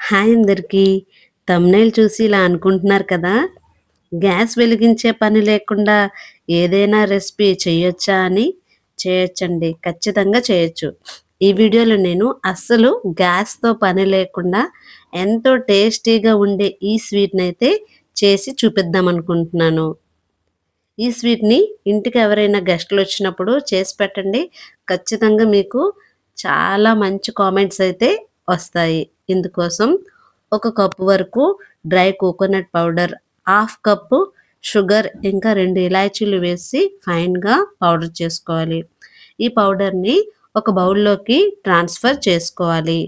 Hi అందరికీ. Thumbnail చూసి ఇలా అనుకుంటున్నారు కదా! గ్యాస్ వెలిగించే పని లేకుండా ఏదైనా రెసిపీ చేయొచ్చా అని? చేయొచ్చండి. ఖచ్చితంగా చేయొచ్చు. ఈ వీడియోలో నేను అస్సలు గ్యాస్‌తో పని లేకుండా ఎంతో టేస్టీగా ఉండే ఈ స్వీట్‌నైతే చేసి చూపిద్దామనుకుంటున్నాను. ఈ స్వీట్‌ని ఇంటికి ఎవరైనా గెస్ట్‌లొచ్చినప్పుడు చేసి పెట్టండి. ఖచ్చితంగా మీకు చాలా మంచి కామెంట్స్ అయితే వస్తాయి. ఇందుకోసం ఒక కప్పు వరకు dry coconut powder, half cup sugar, ఇంకా 2 ఇలాచీలు వేసి ఫైన్‌గా పౌడర్ చేసుకోవాలి. ఈ పౌడర్‌ని ఒక బౌల్‌లోకి ట్రాన్స్‌ఫర్ చేసుకోవాలి.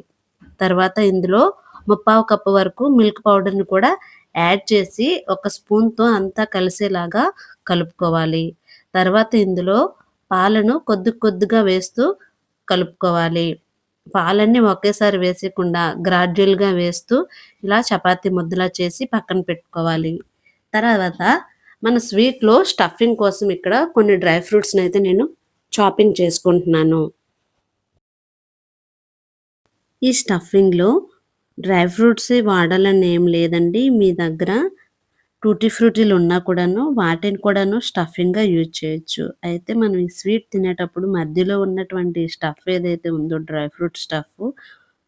తర్వాత ఇందులో ముప్పావు కప్పు వరకు మిల్క్ పౌడర్‌ని కూడా యాడ్ చేసి ఒక స్పూన్‌తో అంతా కలిసేలాగా కలుపుకోవాలి. తర్వాత ఇందులో పాలను కొద్ది కొద్దిగా వేస్తూ కలుపుకోవాలి. పాలన్నీ ఒకేసారి వేసేయకుండా గ్రాడ్యుయల్‌గా వేస్తూ ఇలా చపాతీ ముద్దలా చేసి పక్కన పెట్టుకోవాలి. తర్వాత మన స్వీట్‌లో స్టఫింగ్ కోసం ఇక్కడ కొన్ని డ్రై ఫ్రూట్స్‌నైతే నేను చాపింగ్ చేసుకుంటున్నాను. ఈ స్టఫింగ్‌లో డ్రై ఫ్రూట్సే వాడాలని ఏం లేదండి. మీ దగ్గర టూటీ ఫ్రూటీలు ఉన్నా కూడాను వాటిని కూడాను స్టఫింగ్‌గా యూజ్ చేయొచ్చు. అయితే మనం ఈ స్వీట్ తినేటప్పుడు మధ్యలో ఉన్నటువంటి స్టఫ్ ఏదైతే ఉందో డ్రై ఫ్రూట్ స్టఫ్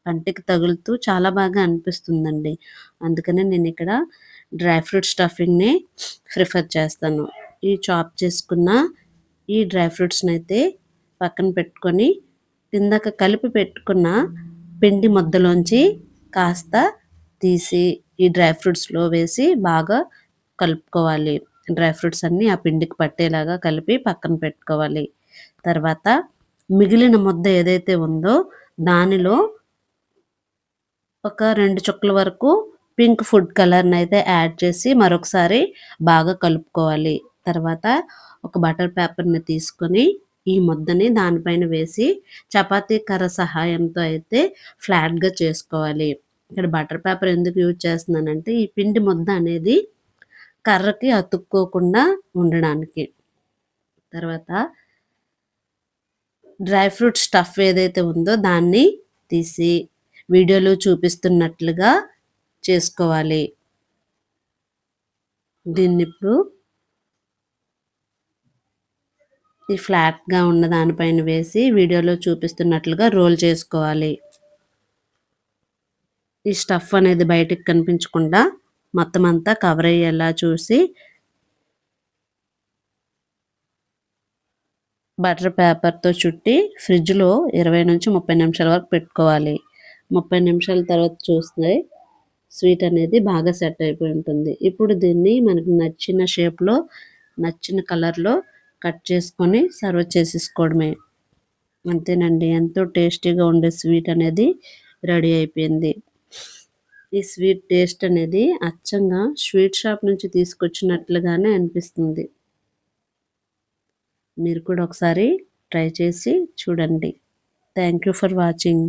పంటికి తగులుతూ చాలా బాగా అనిపిస్తుందండి. అందుకనే నేనిక్కడ డ్రై ఫ్రూట్ స్టఫింగ్‌నే ప్రిఫర్ చేస్తాను. ఈ చాప్ చేసుకున్న ఈ డ్రై ఫ్రూట్స్‌నైతే పక్కన పెట్టుకొని ఇందాక కలిపి పెట్టుకున్న పిండి ముద్దలోంచి కాస్త తీసి ఈ డ్రై ఫ్రూట్స్‌లో వేసి బాగా కలుపుకోవాలి. డ్రై ఫ్రూట్స్ అన్నీ ఆ పిండికి పట్టేలాగా కలిపి పక్కన పెట్టుకోవాలి. తర్వాత మిగిలిన ముద్ద ఏదైతే ఉందో దానిలో ఒక 2 చుక్కల వరకు పింక్ ఫుడ్ కలర్‌నైతే యాడ్ చేసి మరొకసారి బాగా కలుపుకోవాలి. తర్వాత ఒక బటర్ పేపర్‌ని తీసుకొని ఈ ముద్దని దానిపైన వేసి చపాతీ కర్ర సహాయంతో అయితే ఫ్లాట్‌గా చేసుకోవాలి. ఇక్కడ బటర్ పేపర్ ఎందుకు యూజ్ చేస్తున్నానంటే ఈ పిండి ముద్ద అనేది కర్రకి అతుక్కోకుండా ఉండడానికి. తర్వాత డ్రై ఫ్రూట్ స్టఫ్ ఏదైతే ఉందో దాన్ని తీసి వీడియోలో చూపిస్తున్నట్లుగా చేసుకోవాలి. దీన్నిప్పుడు ఈ ఫ్లాట్‌గా ఉన్న దానిపైన వేసి వీడియోలో చూపిస్తున్నట్లుగా రోల్ చేసుకోవాలి. ఈ స్టఫ్ అనేది బయటికి కనిపించకుండా మొత్తం అంతా కవర్ అయ్యేలా చూసి బటర్ పేపర్‌తో చుట్టి ఫ్రిడ్జ్‌లో 20-30 నిమిషాల వరకు పెట్టుకోవాలి. 30 నిమిషాల తర్వాత చూస్తే స్వీట్ అనేది బాగా సెట్ అయిపోయి ఉంటుంది. ఇప్పుడు దీన్ని మనకు నచ్చిన షేప్‌లో, నచ్చిన కలర్‌లో కట్ చేసుకొని సర్వ్ చేసేసుకోవడమే. అంతేనండి. ఎంతో టేస్టీగా ఉండే స్వీట్ అనేది రెడీ అయిపోయింది. ఈ స్వీట్ టేస్ట్ అనేది అచ్చంగా స్వీట్ షాప్ నుంచి తీసుకొచ్చినట్లుగానే అనిపిస్తుంది. మీరు కూడా ఒకసారి ట్రై చేసి చూడండి. Thank you for watching.